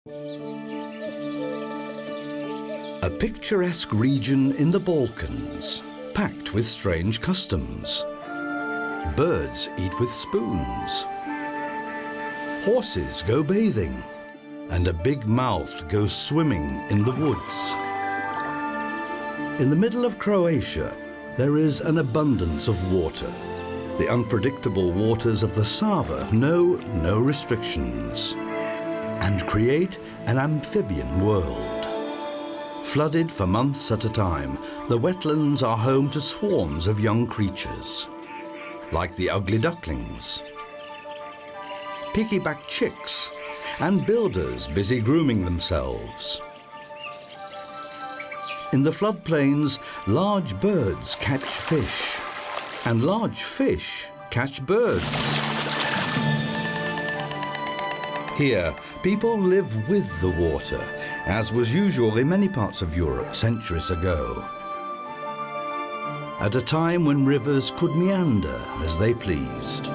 A picturesque region in the Balkans, packed with strange customs. Birds eat with spoons. Horses go bathing, and a big mouth goes swimming in the woods. In the middle of Croatia, there is an abundance of water. The unpredictable waters of the Sava know no restrictions and create an amphibian world. Flooded for months at a time, the wetlands are home to swarms of young creatures, like the ugly ducklings, peaky-backed chicks, and builders busy grooming themselves. In the floodplains, large birds catch fish, and large fish catch birds. Here, people live with the water, as was usual in many parts of Europe centuries ago, at a time when rivers could meander as they pleased.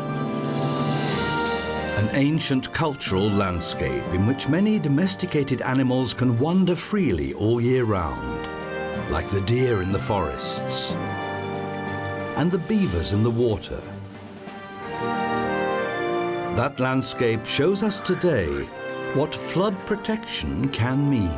An ancient cultural landscape in which many domesticated animals can wander freely all year round, like the deer in the forests and the beavers in the water. That landscape shows us today what flood protection can mean.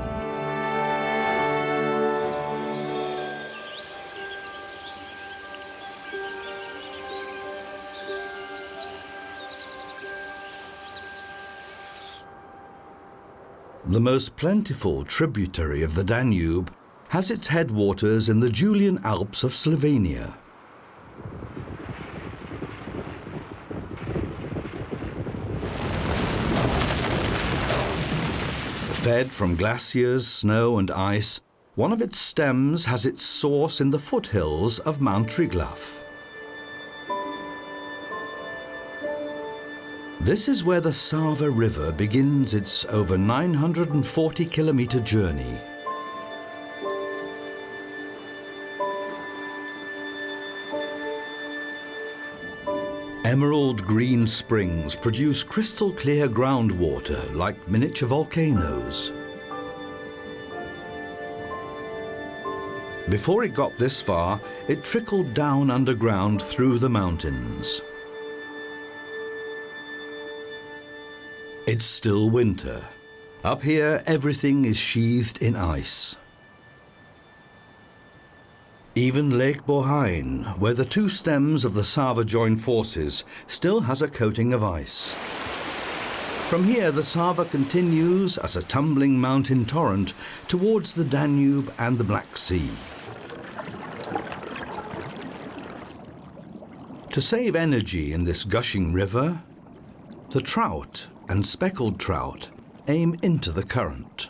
The most plentiful tributary of the Danube has its headwaters in the Julian Alps of Slovenia. Fed from glaciers, snow and ice, one of its stems has its source in the foothills of Mount Triglav. This is where the Sava River begins its over 940-kilometer journey. Emerald green springs produce crystal clear groundwater like miniature volcanoes. Before it got this far, it trickled down underground through the mountains. It's still winter. Up here, everything is sheathed in ice. Even Lake Bohain, where the two stems of the Sava join forces, still has a coating of ice. From here, the Sava continues as a tumbling mountain torrent towards the Danube and the Black Sea. To save energy in this gushing river, the trout and speckled trout aim into the current.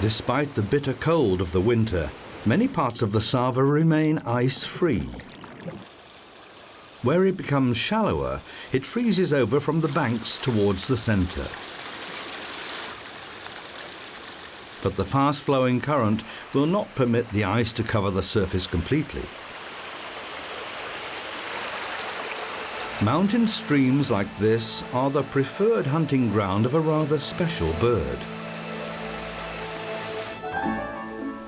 Despite the bitter cold of the winter, many parts of the Sava remain ice-free. Where it becomes shallower, it freezes over from the banks towards the center. But the fast-flowing current will not permit the ice to cover the surface completely. Mountain streams like this are the preferred hunting ground of a rather special bird.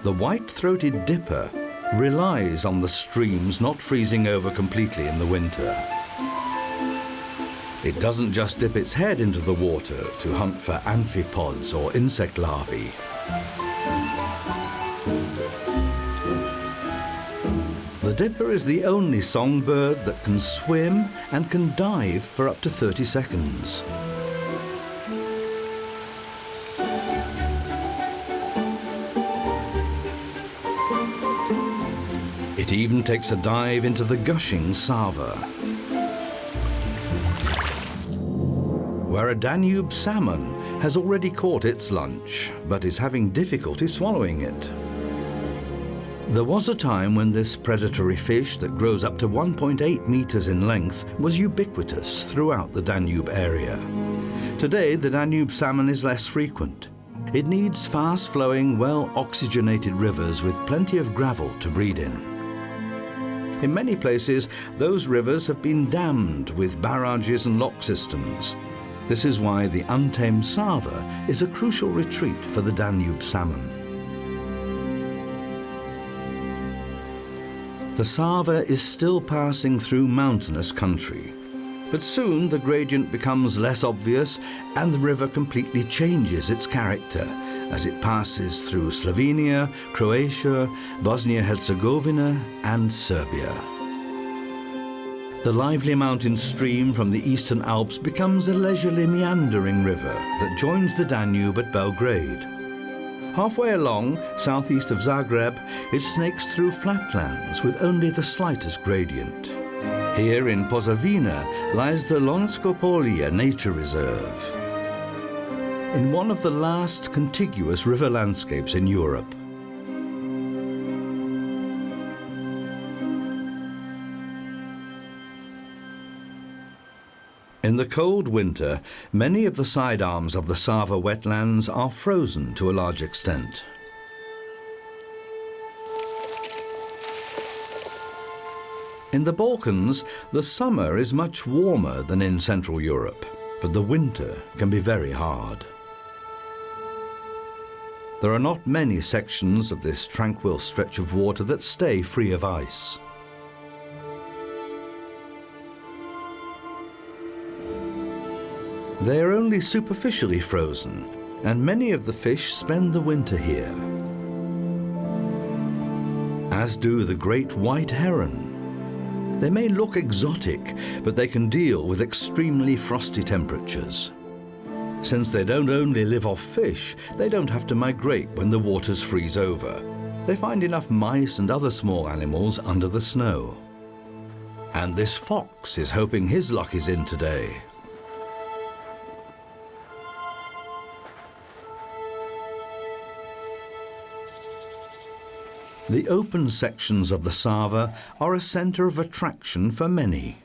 The white-throated dipper relies on the streams not freezing over completely in the winter. It doesn't just dip its head into the water to hunt for amphipods or insect larvae. The dipper is the only songbird that can swim and can dive for up to 30 seconds. It even takes a dive into the gushing Sava, where a Danube salmon has already caught its lunch, but is having difficulty swallowing it. There was a time when this predatory fish that grows up to 1.8 meters in length was ubiquitous throughout the Danube area. Today, the Danube salmon is less frequent. It needs fast-flowing, well-oxygenated rivers with plenty of gravel to breed in. In many places, those rivers have been dammed with barrages and lock systems. This is why the untamed Sava is a crucial retreat for the Danube salmon. The Sava is still passing through mountainous country, but soon the gradient becomes less obvious and the river completely changes its character as it passes through Slovenia, Croatia, Bosnia-Herzegovina and Serbia. The lively mountain stream from the Eastern Alps becomes a leisurely meandering river that joins the Danube at Belgrade. Halfway along, southeast of Zagreb, it snakes through flatlands with only the slightest gradient. Here in Posavina lies the Lonsko Polje Nature Reserve, in one of the last contiguous river landscapes in Europe. In the cold winter, many of the side arms of the Sava wetlands are frozen to a large extent. In the Balkans, the summer is much warmer than in Central Europe, but the winter can be very hard. There are not many sections of this tranquil stretch of water that stay free of ice. They are only superficially frozen, and many of the fish spend the winter here, as do the great white heron. They may look exotic, but they can deal with extremely frosty temperatures. Since they don't only live off fish, they don't have to migrate when the waters freeze over. They find enough mice and other small animals under the snow. And this fox is hoping his luck is in today. The open sections of the Sava are a centre of attraction for many.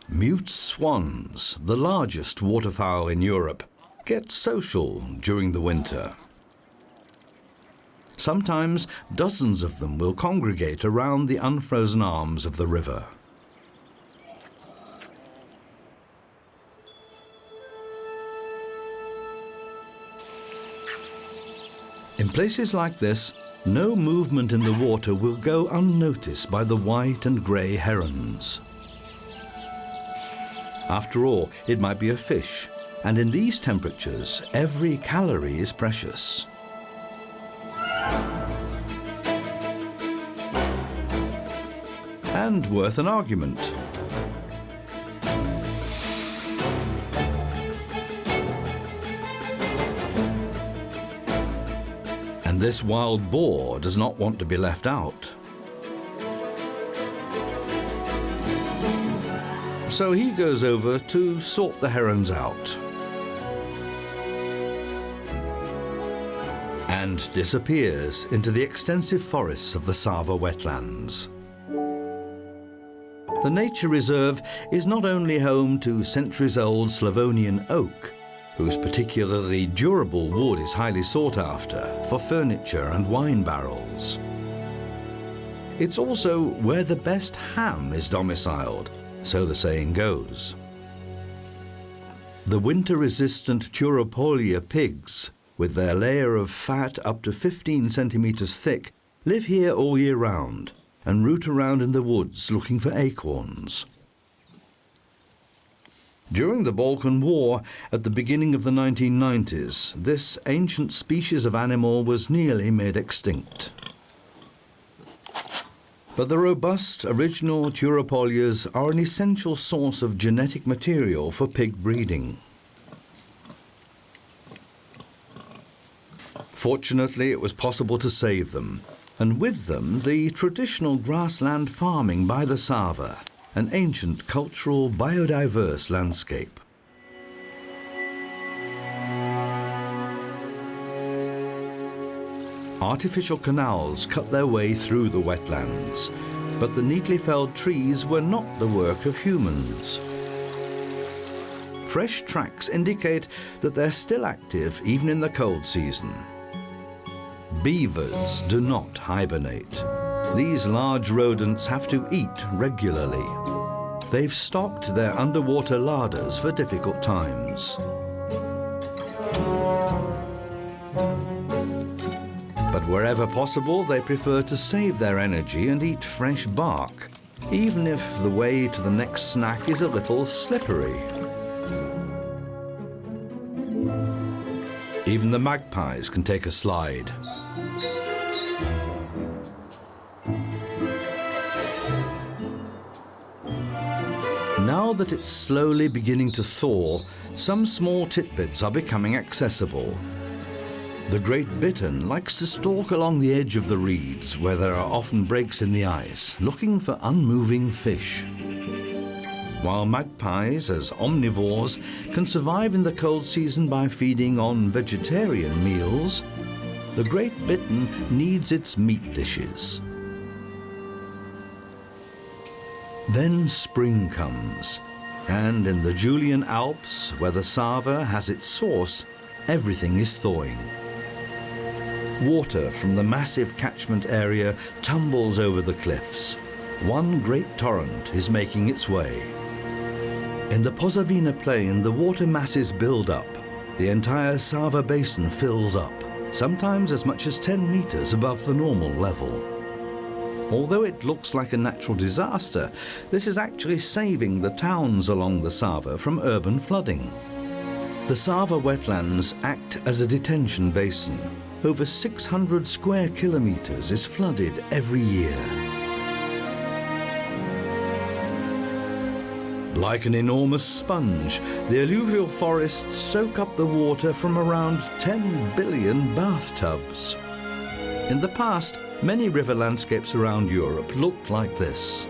Mute swans, the largest waterfowl in Europe, get social during the winter. Sometimes dozens of them will congregate around the unfrozen arms of the river. In places like this, no movement in the water will go unnoticed by the white and grey herons. After all, it might be a fish, and in these temperatures, every calorie is precious. And worth an argument. And this wild boar does not want to be left out. So he goes over to sort the herons out and disappears into the extensive forests of the Sava wetlands. The nature reserve is not only home to centuries-old Slavonian oak, whose particularly durable wood is highly sought after for furniture and wine barrels. It's also where the best ham is domiciled, so the saying goes. The winter-resistant Turopolya pigs, with their layer of fat up to 15 centimeters thick, live here all year round and root around in the woods looking for acorns. During the Balkan War, at the beginning of the 1990s, this ancient species of animal was nearly made extinct. But the robust original Turopolyas are an essential source of genetic material for pig breeding. Fortunately, it was possible to save them, and with them the traditional grassland farming by the Sava, an ancient cultural biodiverse landscape. Artificial canals cut their way through the wetlands, but the neatly felled trees were not the work of humans. Fresh tracks indicate that they're still active even in the cold season, Beavers do not hibernate. These large rodents have to eat regularly. They've stocked their underwater larders for difficult times. But wherever possible, they prefer to save their energy and eat fresh bark, even if the way to the next snack is a little slippery. Even the magpies can take a slide. Now that it's slowly beginning to thaw, some small titbits are becoming accessible. The great bittern likes to stalk along the edge of the reeds, where there are often breaks in the ice, looking for unmoving fish. While magpies, as omnivores, can survive in the cold season by feeding on vegetarian meals, the great bittern needs its meat dishes. Then spring comes, and in the Julian Alps, where the Sava has its source, everything is thawing. Water from the massive catchment area tumbles over the cliffs. One great torrent is making its way. In the Posavina Plain, the water masses build up. The entire Sava basin fills up, sometimes as much as 10 meters above the normal level. Although it looks like a natural disaster, this is actually saving the towns along the Sava from urban flooding. The Sava wetlands act as a detention basin. Over 600 square kilometers is flooded every year. Like an enormous sponge, the alluvial forests soak up the water from around 10 billion bathtubs. In the past, many river landscapes around Europe looked like this.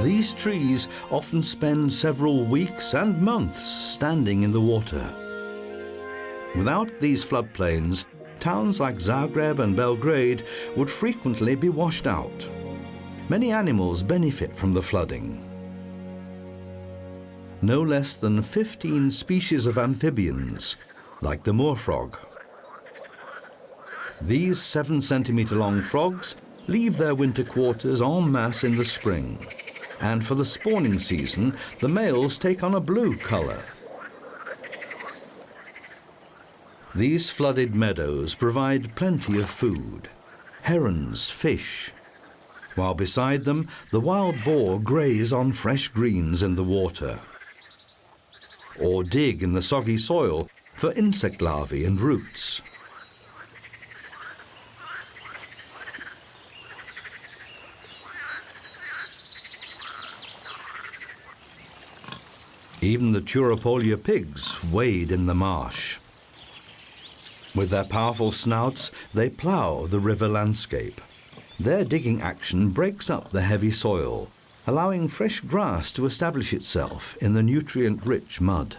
These trees often spend several weeks and months standing in the water. Without these floodplains, towns like Zagreb and Belgrade would frequently be washed out. Many animals benefit from the flooding. No less than 15 species of amphibians, like the moor frog. These 7-centimeter-long frogs leave their winter quarters en masse in the spring, and for the spawning season, the males take on a blue color. These flooded meadows provide plenty of food, herons, fish, while beside them, the wild boar graze on fresh greens in the water, or dig in the soggy soil for insect larvae and roots. Even the Turopolia pigs wade in the marsh. With their powerful snouts, they plough the river landscape. Their digging action breaks up the heavy soil, allowing fresh grass to establish itself in the nutrient-rich mud.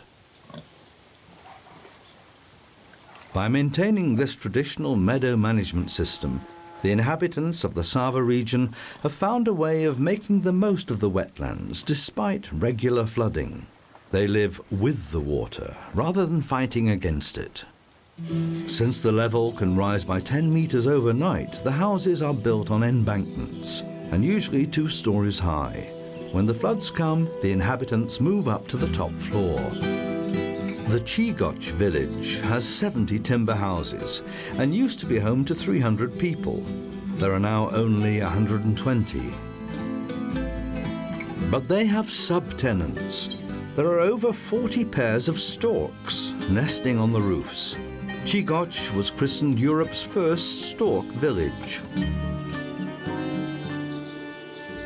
By maintaining this traditional meadow management system, the inhabitants of the Sava region have found a way of making the most of the wetlands despite regular flooding. They live with the water rather than fighting against it. Since the level can rise by 10 meters overnight, the houses are built on embankments and usually 2 stories high. When the floods come, the inhabitants move up to the top floor. The Chigoch village has 70 timber houses and used to be home to 300 people. There are now only 120. But they have subtenants. There are over 40 pairs of storks nesting on the roofs. Chigoch was christened Europe's first stork village.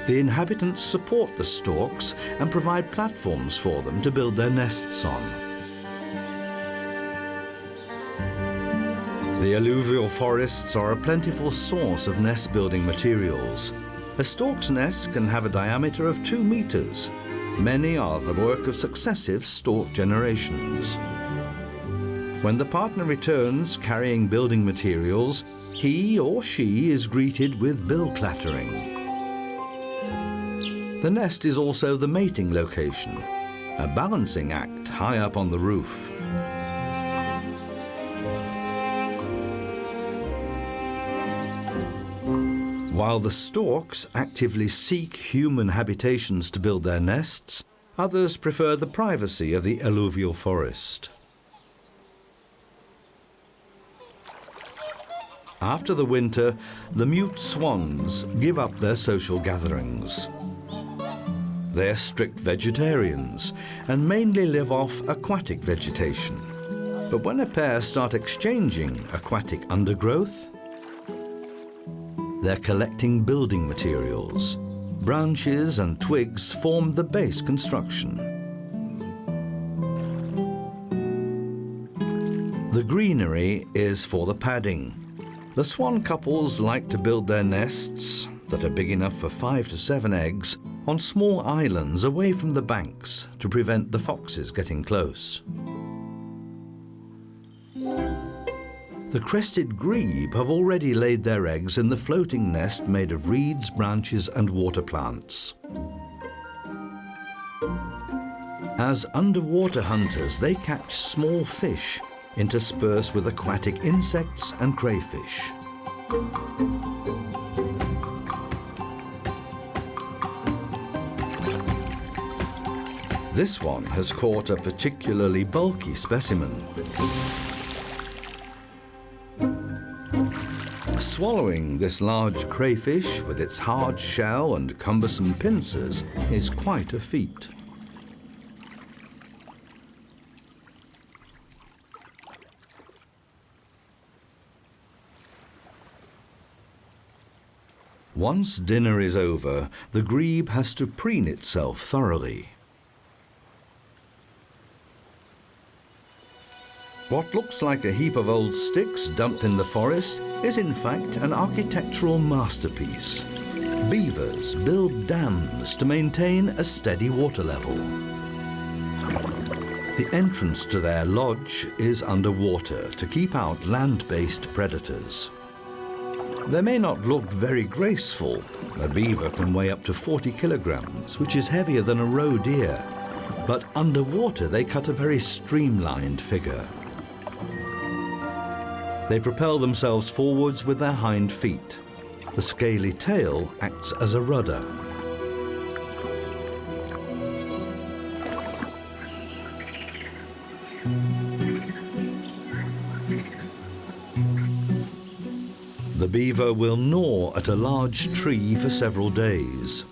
The inhabitants support the storks and provide platforms for them to build their nests on. The alluvial forests are a plentiful source of nest-building materials. A stork's nest can have a diameter of 2 meters. Many are the work of successive stork generations. When the partner returns carrying building materials, he or she is greeted with bill clattering. The nest is also the mating location, a balancing act high up on the roof. While the storks actively seek human habitations to build their nests, others prefer the privacy of the alluvial forest. After the winter, the mute swans give up their social gatherings. They are strict vegetarians and mainly live off aquatic vegetation. But when a pair start exchanging aquatic undergrowth, they're collecting building materials. Branches and twigs form the base construction. The greenery is for the padding. The swan couples like to build their nests, that are big enough for 5 to 7 eggs, on small islands away from the banks to prevent the foxes getting close. The crested grebe have already laid their eggs in the floating nest made of reeds, branches and water plants. As underwater hunters, they catch small fish interspersed with aquatic insects and crayfish. This one has caught a particularly bulky specimen. Swallowing this large crayfish with its hard shell and cumbersome pincers is quite a feat. Once dinner is over, the grebe has to preen itself thoroughly. What looks like a heap of old sticks dumped in the forest is in fact an architectural masterpiece. Beavers build dams to maintain a steady water level. The entrance to their lodge is underwater to keep out land-based predators. They may not look very graceful. A beaver can weigh up to 40 kilograms, which is heavier than a roe deer. But underwater they cut a very streamlined figure. They propel themselves forwards with their hind feet. The scaly tail acts as a rudder. The beaver will gnaw at a large tree for several days.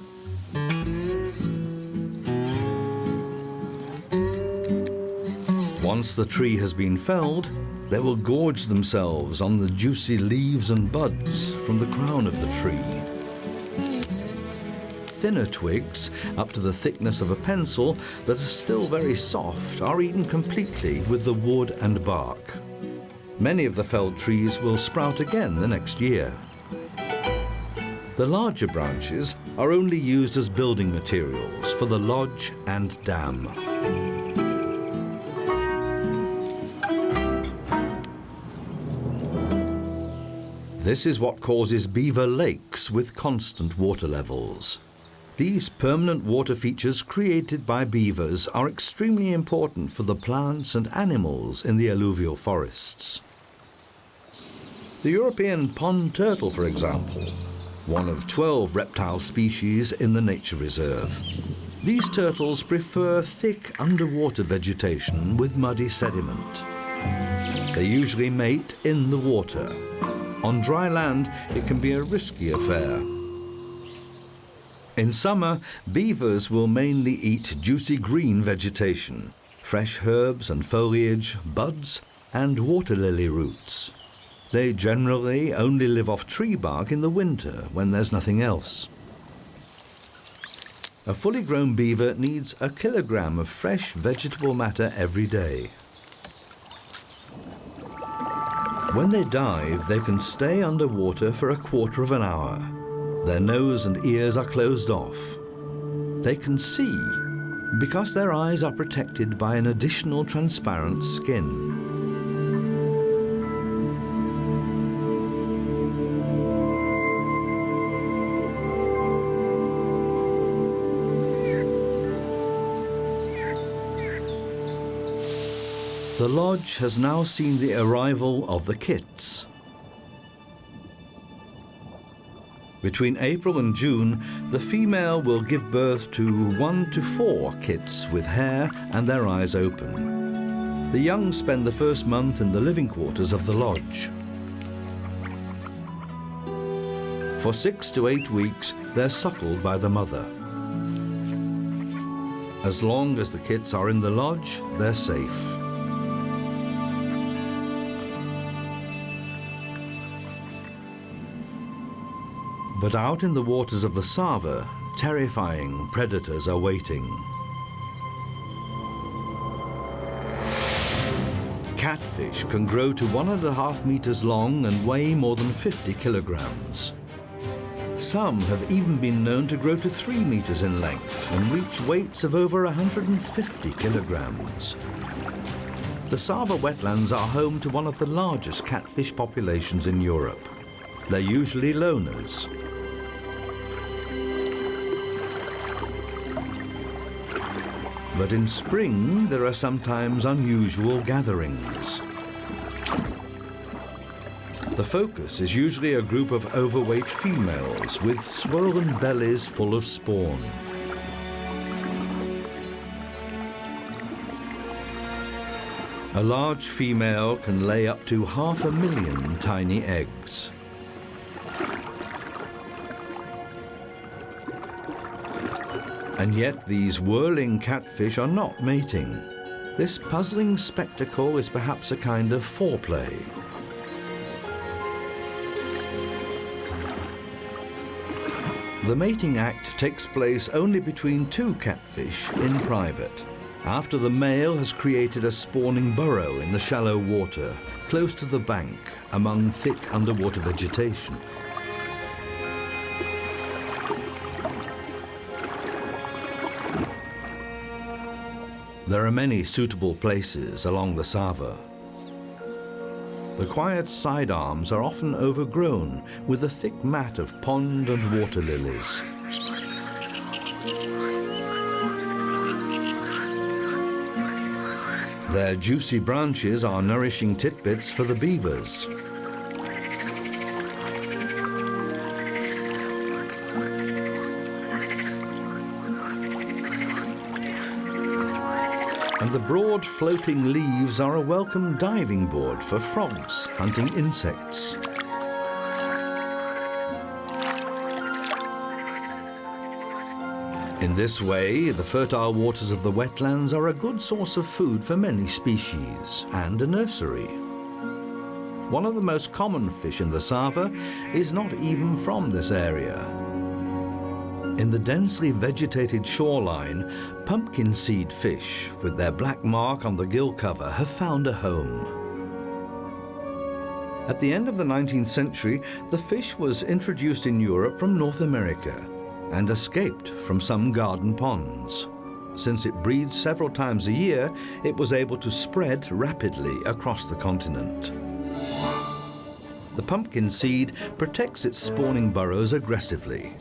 Once the tree has been felled, they will gorge themselves on the juicy leaves and buds from the crown of the tree. Thinner twigs, up to the thickness of a pencil, that are still very soft, are eaten completely with the wood and bark. Many of the felled trees will sprout again the next year. The larger branches are only used as building materials for the lodge and dam. This is what causes beaver lakes with constant water levels. These permanent water features created by beavers are extremely important for the plants and animals in the alluvial forests. The European pond turtle, for example, one of 12 reptile species in the nature reserve. These turtles prefer thick underwater vegetation with muddy sediment. They usually mate in the water. On dry land, it can be a risky affair. In summer, beavers will mainly eat juicy green vegetation, fresh herbs and foliage, buds, and water lily roots. They generally only live off tree bark in the winter when there's nothing else. A fully grown beaver needs 1 kilogram of fresh vegetable matter every day. When they dive, they can stay underwater for 1/4 of an hour. Their nose and ears are closed off. They can see because their eyes are protected by an additional transparent skin. The lodge has now seen the arrival of the kits. Between April and June, the female will give birth to 1 to 4 kits with hair and their eyes open. The young spend the first month in the living quarters of the lodge. For 6 to 8 weeks, they're suckled by the mother. As long as the kits are in the lodge, they're safe. But out in the waters of the Sava, terrifying predators are waiting. Catfish can grow to 1.5 meters long and weigh more than 50 kilograms. Some have even been known to grow to 3 meters in length and reach weights of over 150 kilograms. The Sava wetlands are home to one of the largest catfish populations in Europe. They're usually loners. But in spring, there are sometimes unusual gatherings. The focus is usually a group of overweight females with swollen bellies full of spawn. A large female can lay up to 500,000 tiny eggs. And yet these whirling catfish are not mating. This puzzling spectacle is perhaps a kind of foreplay. The mating act takes place only between 2 catfish in private, after the male has created a spawning burrow in the shallow water, close to the bank, among thick underwater vegetation. There are many suitable places along the Sava. The quiet side arms are often overgrown with a thick mat of pond and water lilies. Their juicy branches are nourishing tidbits for the beavers. And the broad floating leaves are a welcome diving board for frogs hunting insects. In this way, the fertile waters of the wetlands are a good source of food for many species and a nursery. One of the most common fish in the Sava is not even from this area. In the densely vegetated shoreline, pumpkin seed fish with their black mark on the gill cover have found a home. At the end of the 19th century, the fish was introduced in Europe from North America and escaped from some garden ponds. Since it breeds several times a year, it was able to spread rapidly across the continent. The pumpkin seed protects its spawning burrows aggressively.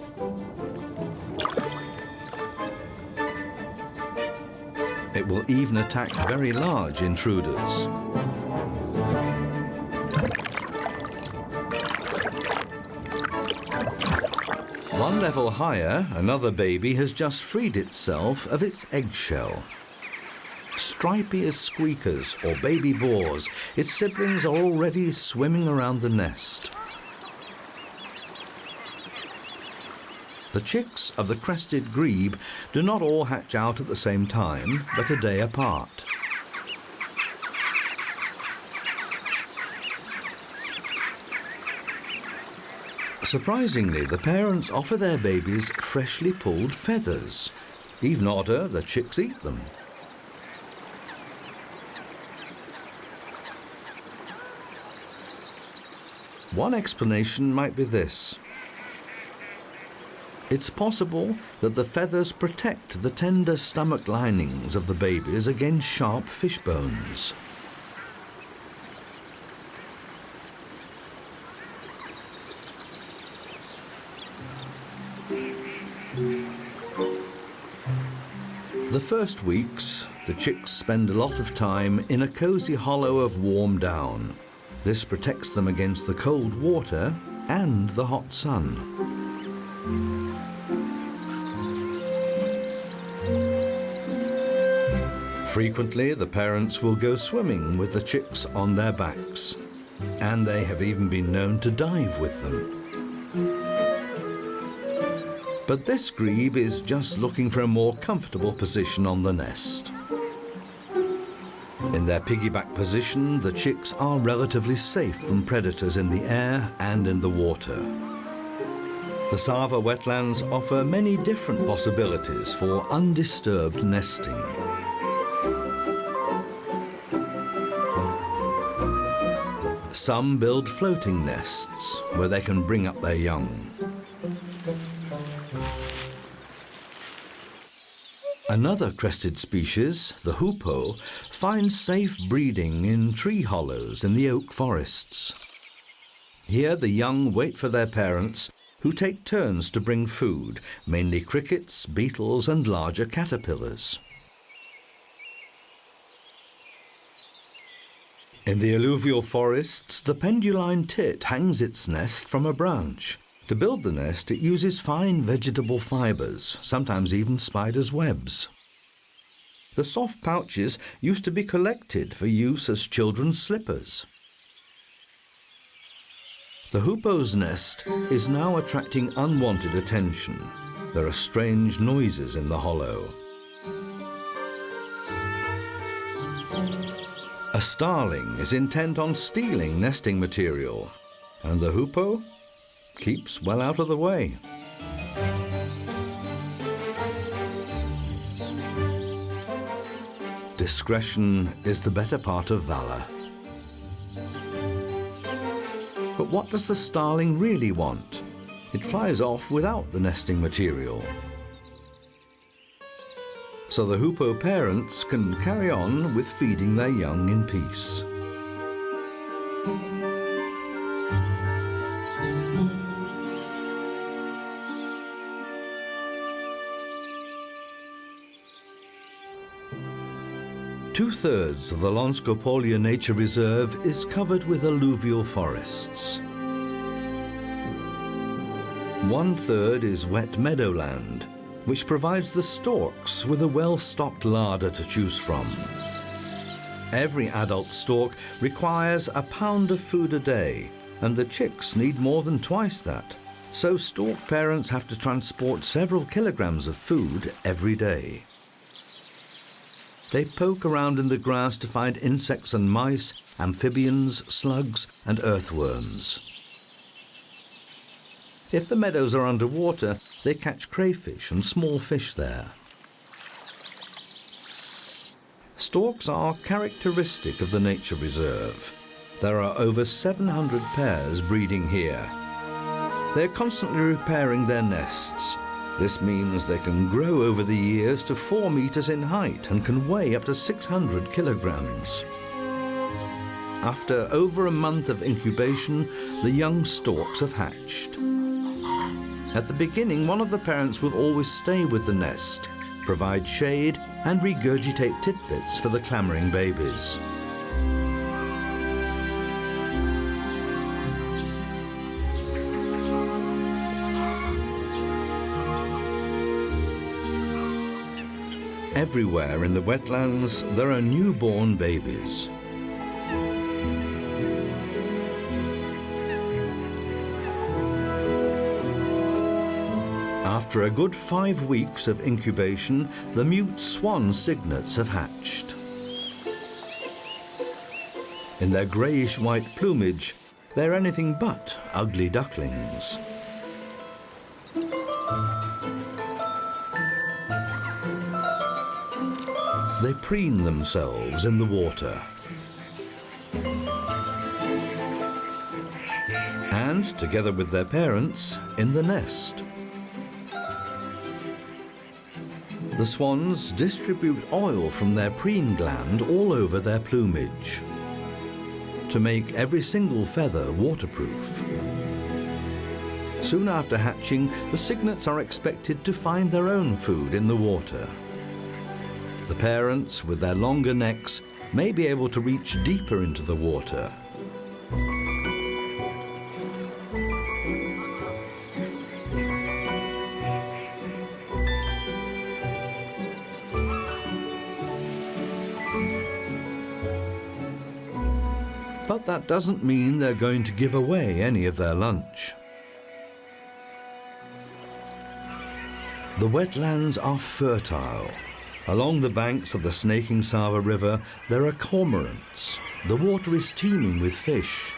It will even attack very large intruders. One level higher, another baby has just freed itself of its eggshell. Stripy as squeakers or baby boars, its siblings are already swimming around the nest. The chicks of the crested grebe do not all hatch out at the same time, but a day apart. Surprisingly, the parents offer their babies freshly pulled feathers. Even odder, the chicks eat them. One explanation might be this. It's possible that the feathers protect the tender stomach linings of the babies against sharp fish bones. The first weeks, the chicks spend a lot of time in a cozy hollow of warm down. This protects them against the cold water and the hot sun. Frequently, the parents will go swimming with the chicks on their backs, and they have even been known to dive with them. But this grebe is just looking for a more comfortable position on the nest. In their piggyback position, the chicks are relatively safe from predators in the air and in the water. The Sava wetlands offer many different possibilities for undisturbed nesting. Some build floating nests where they can bring up their young. Another crested species, the hoopoe, finds safe breeding in tree hollows in the oak forests. Here the young wait for their parents, who take turns to bring food, mainly crickets, beetles and larger caterpillars. In the alluvial forests, the penduline tit hangs its nest from a branch. To build the nest, it uses fine vegetable fibres, sometimes even spiders' webs. The soft pouches used to be collected for use as children's slippers. The hoopoe's nest is now attracting unwanted attention. There are strange noises in the hollow. A starling is intent on stealing nesting material, and the hoopoe keeps well out of the way. Discretion is the better part of valor. But what does the starling really want? It flies off without the nesting material. So the hoopoe parents can carry on with feeding their young in peace. Two-thirds of the Lonskopolia Nature Reserve is covered with alluvial forests. One-third is wet meadowland, which provides the storks with a well-stocked larder to choose from. Every adult stork requires a pound of food a day, and the chicks need more than twice that. So stork parents have to transport several kilograms of food every day. They poke around in the grass to find insects and mice, amphibians, slugs, and earthworms. If the meadows are underwater, they catch crayfish and small fish there. Storks are characteristic of the nature reserve. There are over 700 pairs breeding here. They're constantly repairing their nests. This means they can grow over the years to 4 meters in height and can weigh up to 600 kilograms. After over a month of incubation, the young storks have hatched. At the beginning, one of the parents will always stay with the nest, provide shade, and regurgitate tidbits for the clamoring babies. Everywhere in the wetlands, there are newborn babies. After a good 5 weeks of incubation, the mute swan cygnets have hatched. In their greyish-white plumage, they're anything but ugly ducklings. They preen themselves in the water. And, together with their parents, in the nest. The swans distribute oil from their preen gland all over their plumage to make every single feather waterproof. Soon after hatching, the cygnets are expected to find their own food in the water. The parents, with their longer necks, may be able to reach deeper into the water. But that doesn't mean they're going to give away any of their lunch. The wetlands are fertile. Along the banks of the Snaking Sava River, there are cormorants. The water is teeming with fish.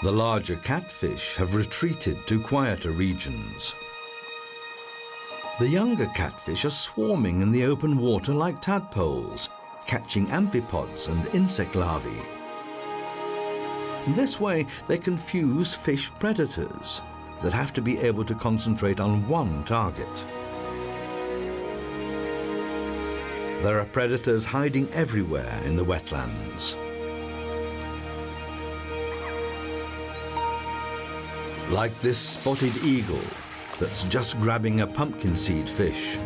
The larger catfish have retreated to quieter regions. The younger catfish are swarming in the open water like tadpoles, catching amphipods and insect larvae. In this way, they confuse fish predators that have to be able to concentrate on one target. There are predators hiding everywhere in the wetlands. Like this spotted eagle that's just grabbing a pumpkin seed fish.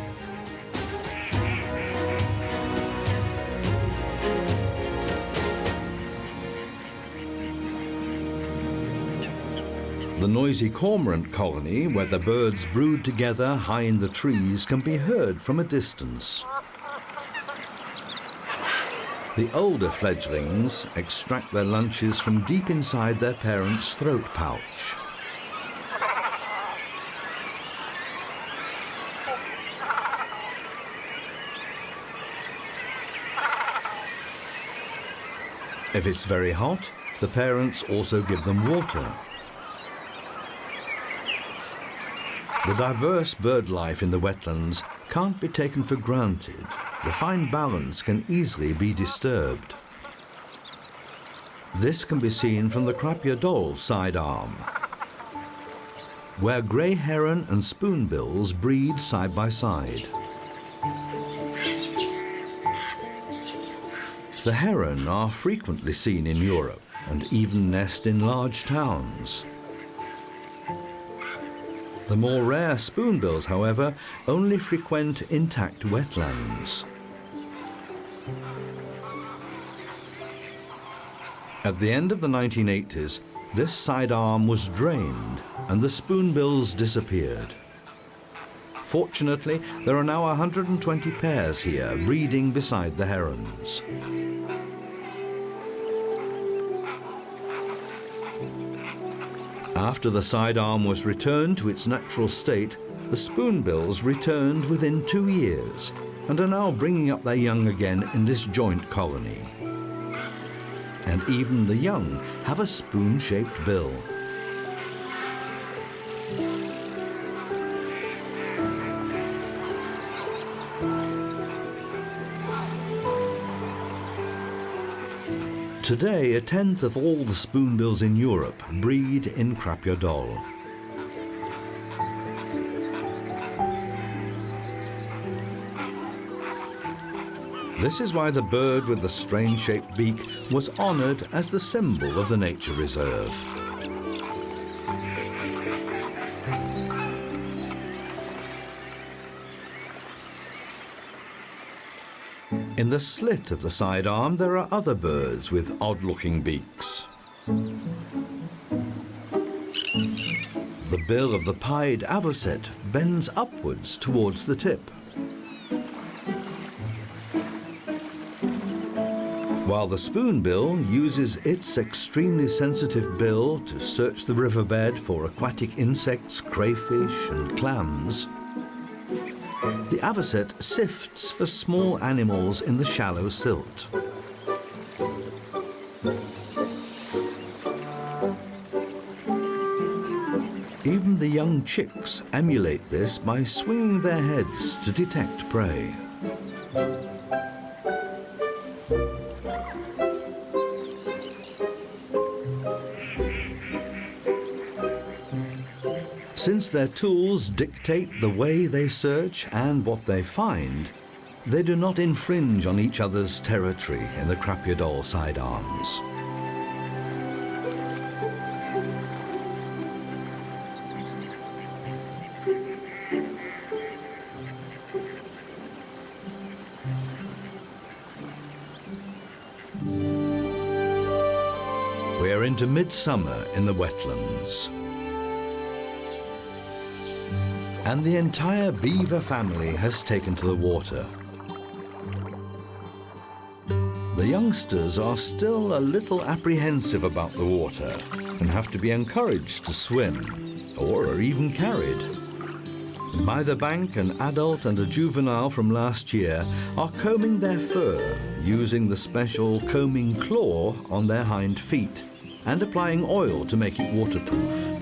The noisy cormorant colony, where the birds brood together high in the trees, can be heard from a distance. The older fledglings extract their lunches from deep inside their parents' throat pouch. If it's very hot, the parents also give them water. The diverse bird life in the wetlands can't be taken for granted. The fine balance can easily be disturbed. This can be seen from the Krapje Dol sidearm, where grey heron and spoonbills breed side by side. The heron are frequently seen in Europe and even nest in large towns. The more rare spoonbills, however, only frequent intact wetlands. At the end of the 1980s, this sidearm was drained and the spoonbills disappeared. Fortunately, there are now 120 pairs here breeding beside the herons. After the sidearm was returned to its natural state, the spoonbills returned within 2 years and are now bringing up their young again in this joint colony. And even the young have a spoon-shaped bill. Today, 1/10 of all the spoonbills in Europe breed in Krapje Dol. This is why the bird with the strange-shaped beak was honoured as the symbol of the nature reserve. In the slit of the sidearm, there are other birds with odd-looking beaks. The bill of the pied avocet bends upwards towards the tip, while the spoonbill uses its extremely sensitive bill to search the riverbed for aquatic insects, crayfish and clams. The avocet sifts for small animals in the shallow silt. Even the young chicks emulate this by swinging their heads to detect prey. Since their tools dictate the way they search and what they find, they do not infringe on each other's territory in the Krapje Dol sidearms. We are into midsummer in the wetlands, and the entire beaver family has taken to the water. The youngsters are still a little apprehensive about the water and have to be encouraged to swim, or are even carried. By the bank, an adult and a juvenile from last year are combing their fur using the special combing claw on their hind feet and applying oil to make it waterproof.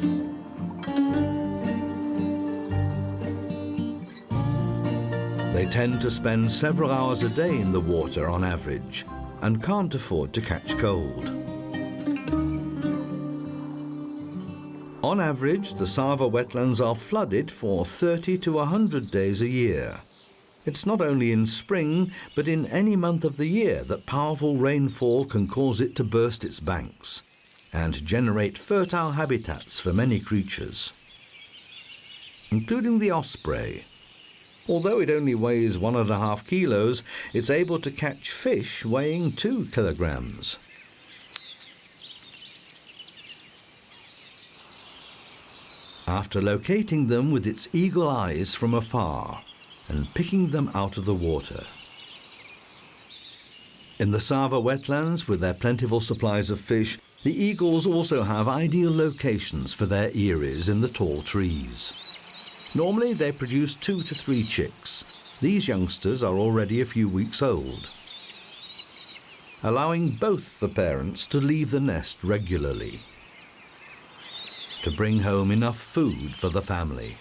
They tend to spend several hours a day in the water on average and can't afford to catch cold. On average, the Sava wetlands are flooded for 30 to 100 days a year. It's not only in spring, but in any month of the year that powerful rainfall can cause it to burst its banks and generate fertile habitats for many creatures, including the osprey. Although it only weighs 1.5 kilos, it's able to catch fish weighing 2 kilograms. After locating them with its eagle eyes from afar and picking them out of the water. In the Sava wetlands, with their plentiful supplies of fish, the eagles also have ideal locations for their eyries in the tall trees. Normally they produce 2 to 3 chicks. These youngsters are already a few weeks old, allowing both the parents to leave the nest regularly to bring home enough food for the family.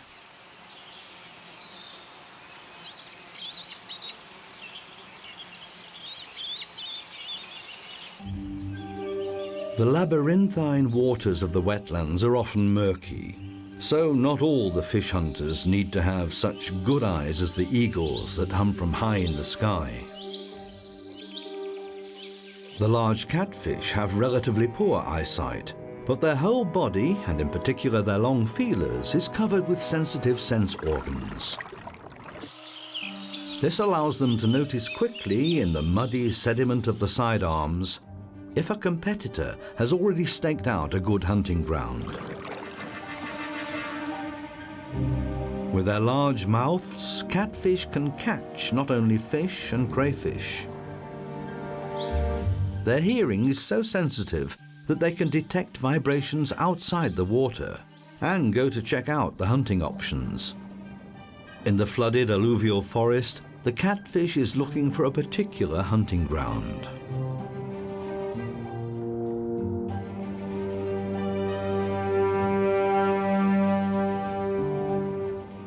The labyrinthine waters of the wetlands are often murky. So not all the fish hunters need to have such good eyes as the eagles that hum from high in the sky. The large catfish have relatively poor eyesight, but their whole body, and in particular their long feelers, is covered with sensitive sense organs. This allows them to notice quickly in the muddy sediment of the sidearms if a competitor has already staked out a good hunting ground. With their large mouths, catfish can catch not only fish and crayfish. Their hearing is so sensitive that they can detect vibrations outside the water and go to check out the hunting options. In the flooded alluvial forest, the catfish is looking for a particular hunting ground.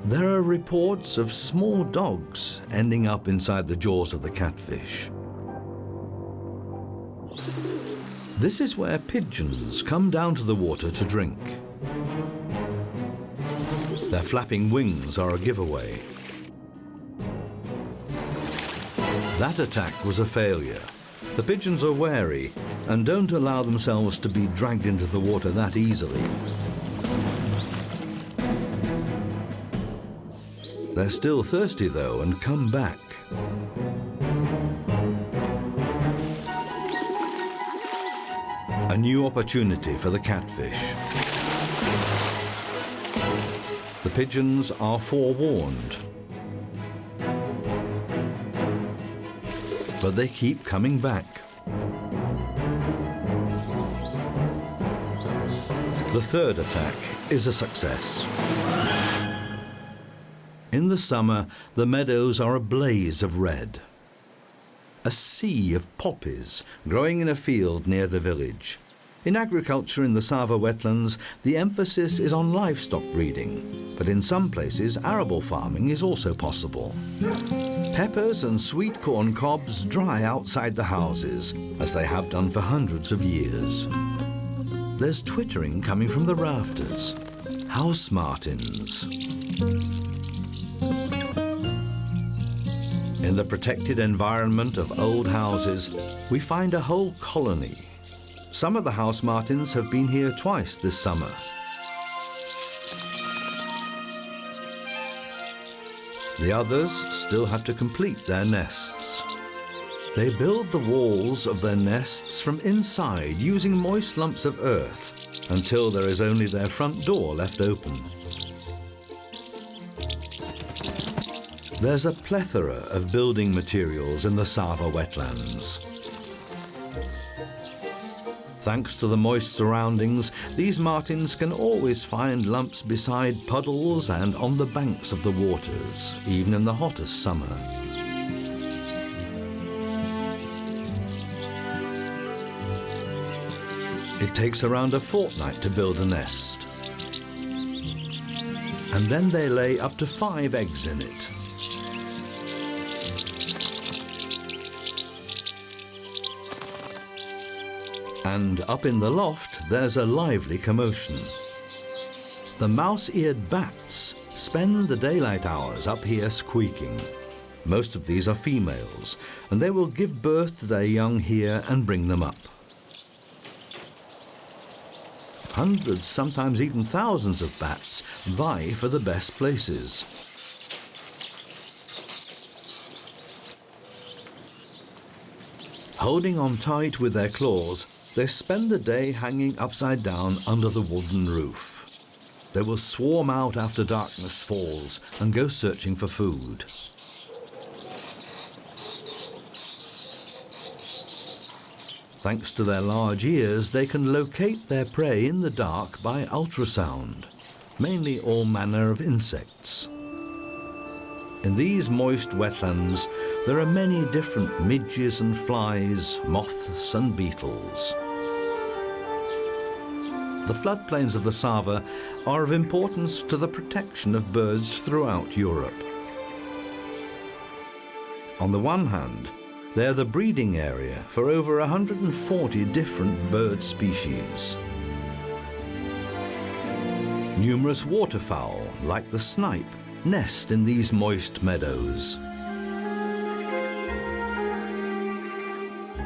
There are reports of small dogs ending up inside the jaws of the catfish. This is where pigeons come down to the water to drink. Their flapping wings are a giveaway. That attack was a failure. The pigeons are wary and don't allow themselves to be dragged into the water that easily. They're still thirsty though and come back. A new opportunity for the catfish. The pigeons are forewarned, but they keep coming back. The third attack is a success. In the summer, the meadows are a blaze of red. A sea of poppies growing in a field near the village. In agriculture in the Sava wetlands, the emphasis is on livestock breeding, but in some places arable farming is also possible. Peppers and sweet corn cobs dry outside the houses, as they have done for hundreds of years. There's twittering coming from the rafters. House martins. In the protected environment of old houses, we find a whole colony. Some of the house martins have been here twice this summer. The others still have to complete their nests. They build the walls of their nests from inside using moist lumps of earth until there is only their front door left open. There's a plethora of building materials in the Sava wetlands. Thanks to the moist surroundings, these martins can always find lumps beside puddles and on the banks of the waters, even in the hottest summer. It takes around a fortnight to build a nest. And then they lay up to 5 eggs in it. And up in the loft, there's a lively commotion. The mouse-eared bats spend the daylight hours up here squeaking. Most of these are females, and they will give birth to their young here and bring them up. Hundreds, sometimes even thousands of bats vie for the best places. Holding on tight with their claws, they spend the day hanging upside down under the wooden roof. They will swarm out after darkness falls and go searching for food. Thanks to their large ears, they can locate their prey in the dark by ultrasound, mainly all manner of insects. In these moist wetlands, there are many different midges and flies, moths and beetles. The floodplains of the Sava are of importance to the protection of birds throughout Europe. On the one hand, they're the breeding area for over 140 different bird species. Numerous waterfowl, like the snipe, nest in these moist meadows.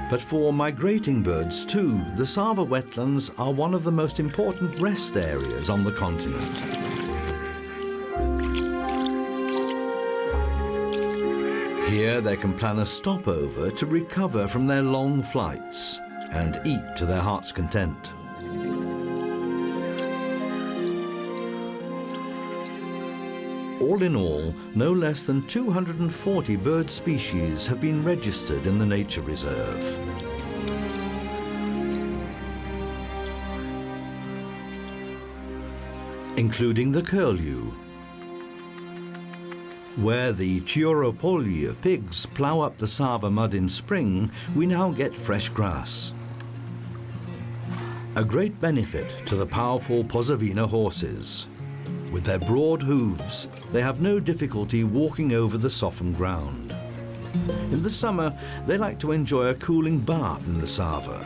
But for migrating birds too, the Sava wetlands are one of the most important rest areas on the continent. Here they can plan a stopover to recover from their long flights and eat to their heart's content. All in all, no less than 240 bird species have been registered in the nature reserve. Including the curlew. Where the Turopolye pigs plough up the Sava mud in spring, we now get fresh grass. A great benefit to the powerful Posavina horses. With their broad hooves, they have no difficulty walking over the softened ground. In the summer, they like to enjoy a cooling bath in the Sava.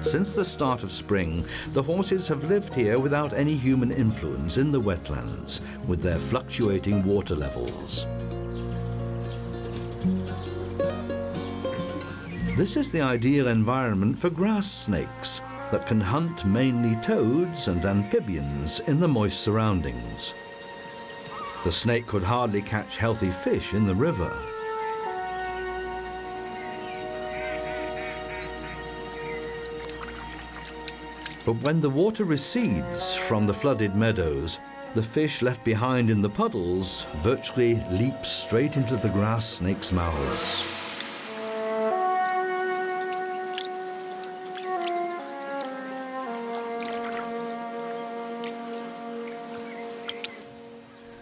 Since the start of spring, the horses have lived here without any human influence in the wetlands, with their fluctuating water levels. This is the ideal environment for grass snakes that can hunt mainly toads and amphibians in the moist surroundings. The snake could hardly catch healthy fish in the river. But when the water recedes from the flooded meadows, the fish left behind in the puddles virtually leap straight into the grass snakes' mouths.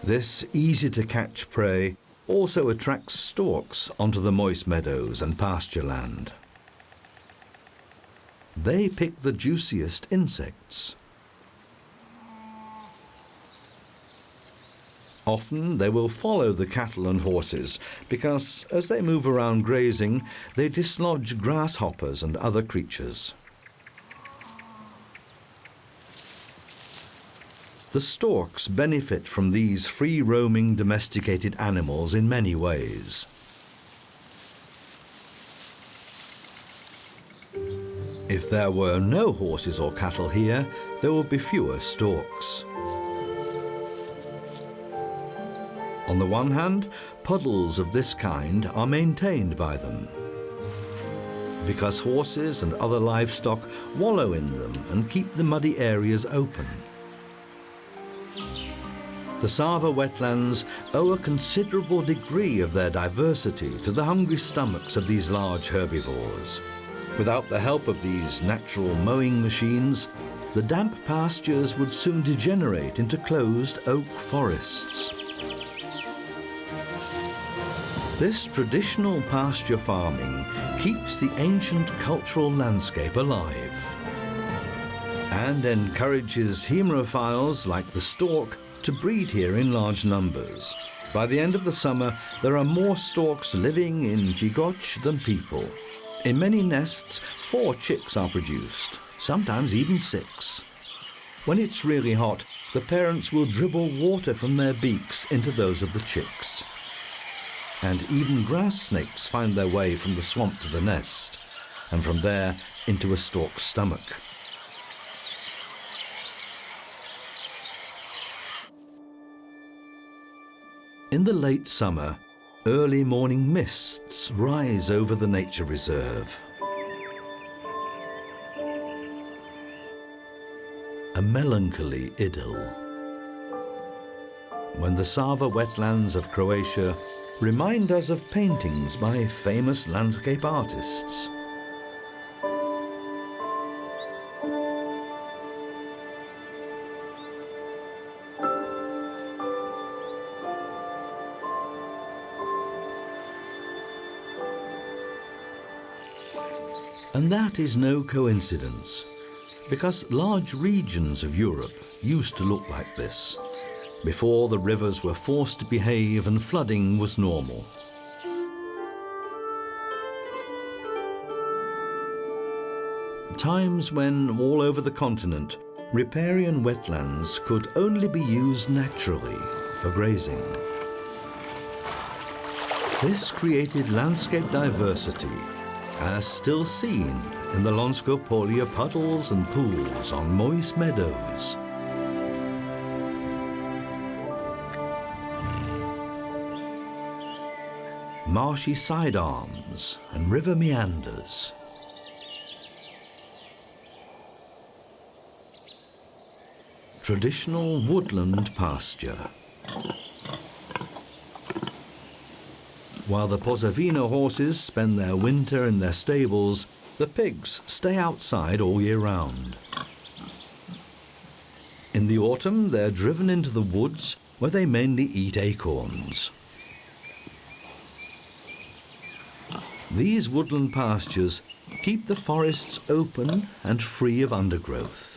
This easy-to-catch prey also attracts storks onto the moist meadows and pasture land. They pick the juiciest insects. Often they will follow the cattle and horses because, as they move around grazing, they dislodge grasshoppers and other creatures. The storks benefit from these free-roaming domesticated animals in many ways. If there were no horses or cattle here, there would be fewer storks. On the one hand, puddles of this kind are maintained by them, because horses and other livestock wallow in them and keep the muddy areas open. The Sava wetlands owe a considerable degree of their diversity to the hungry stomachs of these large herbivores. Without the help of these natural mowing machines, the damp pastures would soon degenerate into closed oak forests. This traditional pasture farming keeps the ancient cultural landscape alive and encourages haemophiles like the stork to breed here in large numbers. By the end of the summer, there are more storks living in Gigoch than people. In many nests, 4 chicks are produced, sometimes even 6. When it's really hot, the parents will dribble water from their beaks into those of the chicks. And even grass snakes find their way from the swamp to the nest, and from there into a stork's stomach. In the late summer, early morning mists rise over the nature reserve. A melancholy idyll. When the Sava wetlands of Croatia remind us of paintings by famous landscape artists. And that is no coincidence, because large regions of Europe used to look like this, before the rivers were forced to behave and flooding was normal. Times when, all over the continent, riparian wetlands could only be used naturally for grazing. This created landscape diversity, as still seen in the Lonsko Polia puddles and pools on moist meadows. Marshy side arms and river meanders. Traditional woodland pasture. While the Posavina horses spend their winter in their stables, the pigs stay outside all year round. In the autumn, they're driven into the woods where they mainly eat acorns. These woodland pastures keep the forests open and free of undergrowth.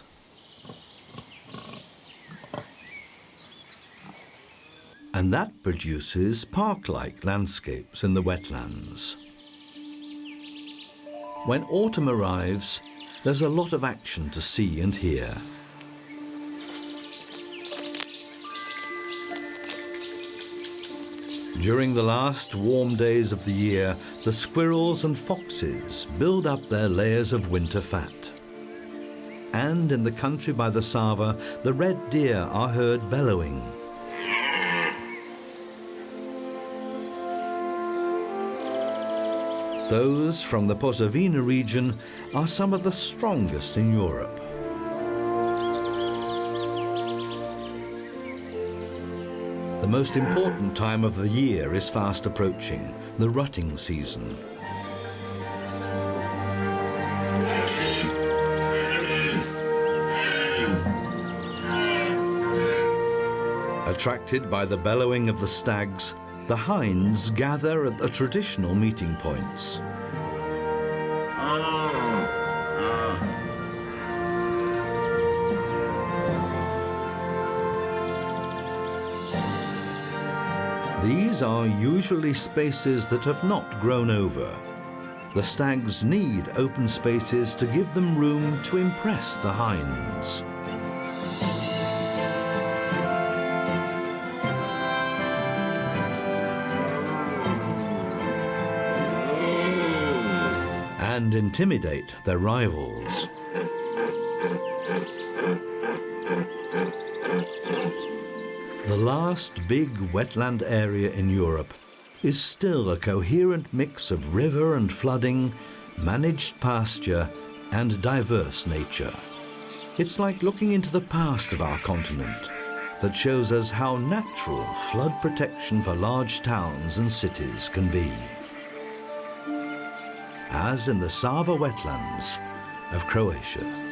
And that produces park-like landscapes in the wetlands. When autumn arrives, there's a lot of action to see and hear. During the last warm days of the year, the squirrels and foxes build up their layers of winter fat. And in the country by the Sava, the red deer are heard bellowing. Those from the Posavina region are some of the strongest in Europe. The most important time of the year is fast approaching, the rutting season. Attracted by the bellowing of the stags, the hinds gather at the traditional meeting points. These are usually spaces that have not grown over. The stags need open spaces to give them room to impress the hinds. And intimidate their rivals. The last big wetland area in Europe is still a coherent mix of river and flooding, managed pasture, and diverse nature. It's like looking into the past of our continent that shows us how natural flood protection for large towns and cities can be. as in the Sava wetlands of Croatia.